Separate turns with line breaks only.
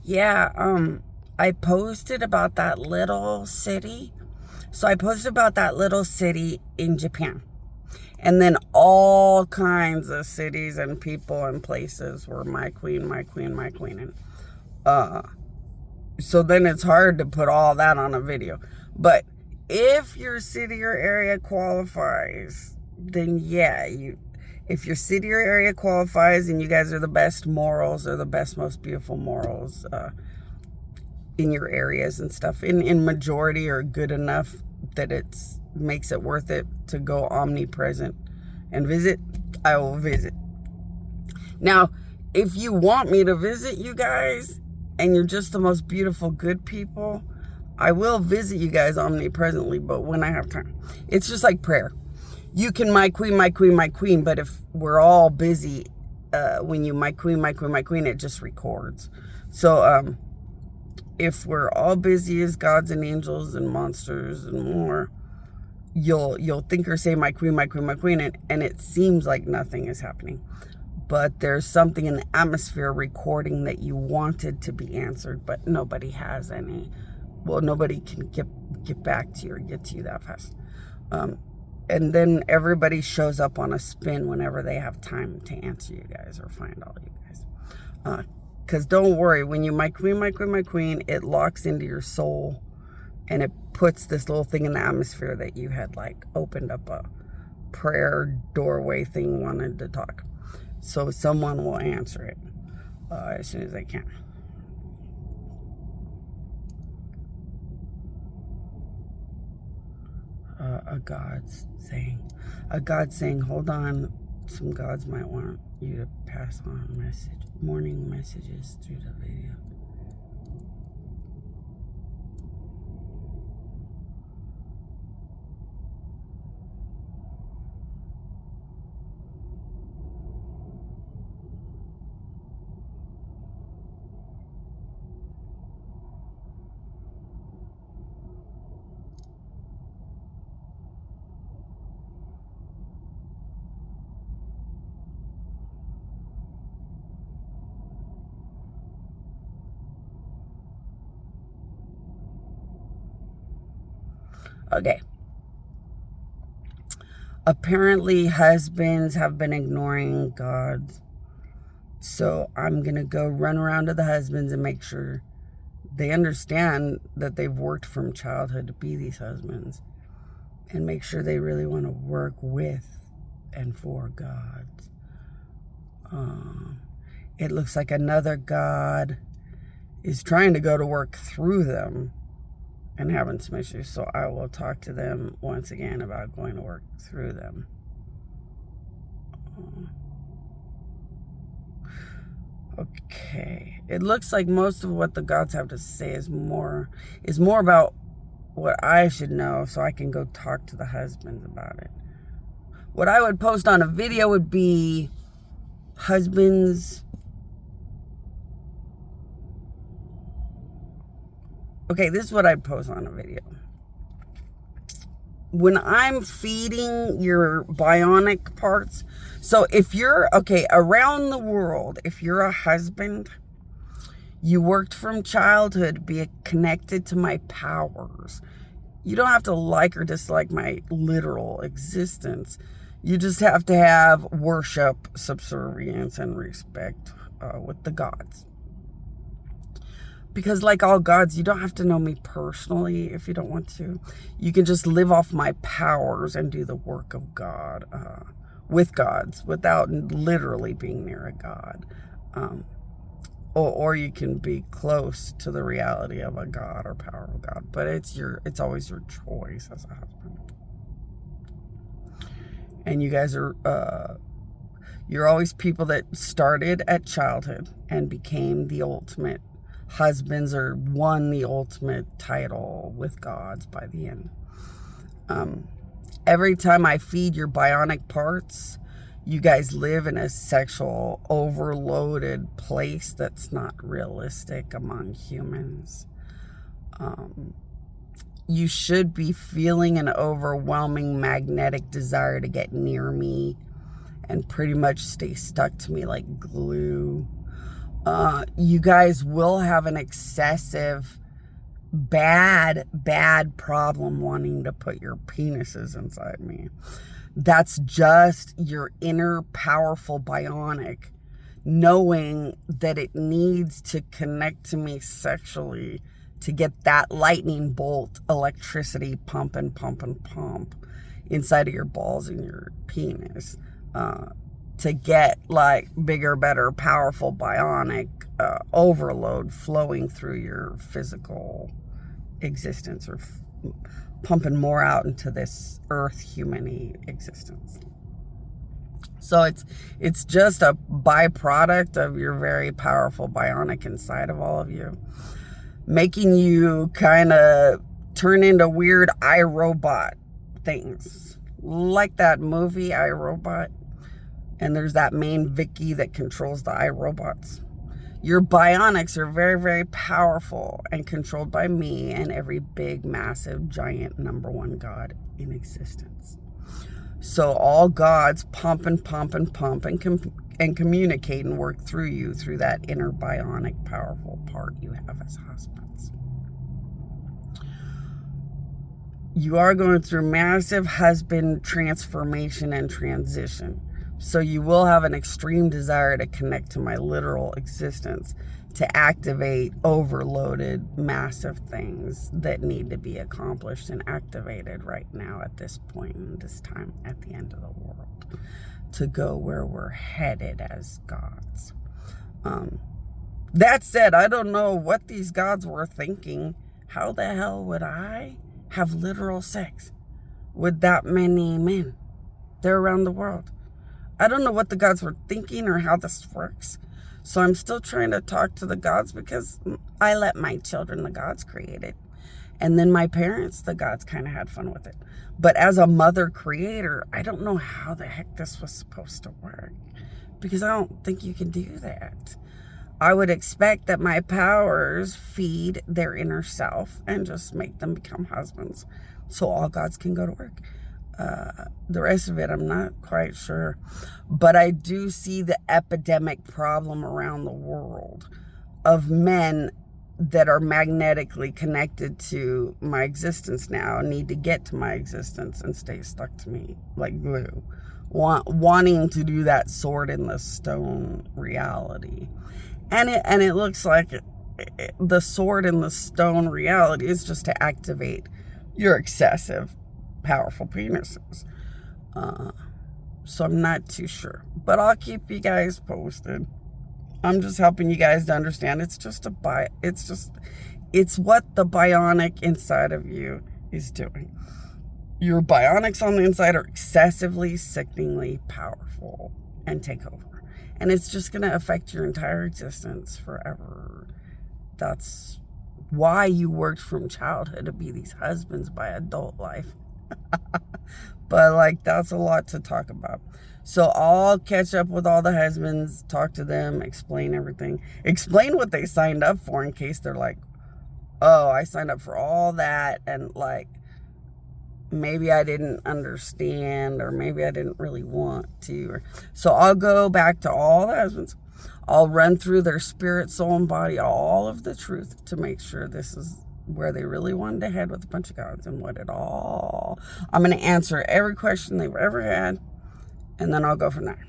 Yeah, I posted about that little city. So I posted about that little city in Japan. And then all kinds of cities and people and places were my queen, my queen, my queen. And so then it's hard to put all that on a video. But if your city or area qualifies, then yeah, if your city or area qualifies and you guys are the best morals or the best, most beautiful morals in your areas and stuff, in majority are good enough that it makes it worth it to go omnipresent and visit, I will visit. Now, if you want me to visit you guys and you're just the most beautiful, good people, I will visit you guys omnipresently, but when I have time. It's just like prayer. You can my queen, my queen, my queen, but if we're all busy, when you my queen, my queen, my queen, it just records. So if we're all busy as gods and angels and monsters and more, you'll think or say my queen, my queen, my queen, and it seems like nothing is happening. But there's something in the atmosphere recording that you wanted to be answered, but nobody has any. Well, nobody can get back to you or get to you that fast. And then everybody shows up on a spin whenever they have time to answer you guys or find all you guys. Because don't worry, when you my queen, my queen, my queen, it locks into your soul and it puts this little thing in the atmosphere that you had like opened up a prayer doorway thing, wanted to talk. So someone will answer it as soon as they can. A God saying, hold on, some gods might want you to pass on morning messages through the video. Okay. Apparently, husbands have been ignoring gods. So I'm going to go run around to the husbands and make sure they understand that they've worked from childhood to be these husbands. And make sure they really want to work with and for gods. It looks like another god is trying to go to work through them and having some issues. So I will talk to them once again about going to work through them. Okay. It looks like most of what the gods have to say is more about what I should know, so I can go talk to the husbands about it. What I would post on a video would be husbands. Okay, this is what I'd post on a video. When I'm feeding your bionic parts, so if you're, okay, around the world, if you're a husband, you worked from childhood to be connected to my powers. You don't have to like or dislike my literal existence. You just have to have worship, subservience, and respect with the gods. Because like all gods, you don't have to know me personally if you don't want to. You can just live off my powers and do the work of God with gods without literally being near a god. Or you can be close to the reality of a god or power of God. But it's always your choice as a husband. And you guys are, you're always people that started at childhood and became the ultimate husbands or won the ultimate title with gods by the end. Every time I feed your bionic parts, you guys live in a sexual overloaded place that's not realistic among humans. You should be feeling an overwhelming magnetic desire to get near me and pretty much stay stuck to me like glue. You guys will have an excessive, bad problem wanting to put your penises inside me. That's just your inner powerful bionic knowing that it needs to connect to me sexually to get that lightning bolt electricity pump inside of your balls and your penis, to get like bigger, better, powerful bionic overload flowing through your physical existence, or pumping more out into this earth human existence. So it's just a byproduct of your very powerful bionic inside of all of you, making you kind of turn into weird iRobot things, like that movie iRobot. And there's that main Vicky that controls the iRobots. Your bionics are very, very powerful and controlled by me and every big, massive, giant number one God in existence. So all gods pump and communicate and work through you through that inner bionic, powerful part you have as husbands. You are going through massive husband transformation and transition. So you will have an extreme desire to connect to my literal existence, to activate overloaded, massive things that need to be accomplished and activated right now at this point in this time at the end of the world, to go where we're headed as gods. That said, I don't know what these gods were thinking. How the hell would I have literal sex with that many men? They're around the world. I don't know what the gods were thinking or how this works. So I'm still trying to talk to the gods, because I let my children, the gods, create it. And then my parents, the gods, kind of had fun with it. But as a mother creator, I don't know how the heck this was supposed to work, because I don't think you can do that. I would expect that my powers feed their inner self and just make them become husbands, so all gods can go to work. The rest of it, I'm not quite sure. But I do see the epidemic problem around the world of men that are magnetically connected to my existence now, need to get to my existence and stay stuck to me like glue, wanting to do that sword in the stone reality. And it looks like the sword in the stone reality is just to activate your excessive powerful penises. So I'm not too sure, but I'll keep you guys posted. I'm just helping you guys to understand it's what the bionic inside of you is doing. Your bionics on the inside are excessively, sickeningly powerful and take over, and it's just going to affect your entire existence forever. That's why you worked from childhood to be these husbands by adult life. But like, that's a lot to talk about. So I'll catch up with all the husbands, talk to them, explain everything, explain what they signed up for, in case they're like, oh, I signed up for all that, and like, maybe I didn't understand, or maybe I didn't really want to. So I'll go back to all the husbands. I'll run through their spirit, soul, and body, all of the truth, to make sure this is where they really wanted to head with a bunch of gods, and what it all. I'm going to answer every question they've ever had, and then I'll go from there.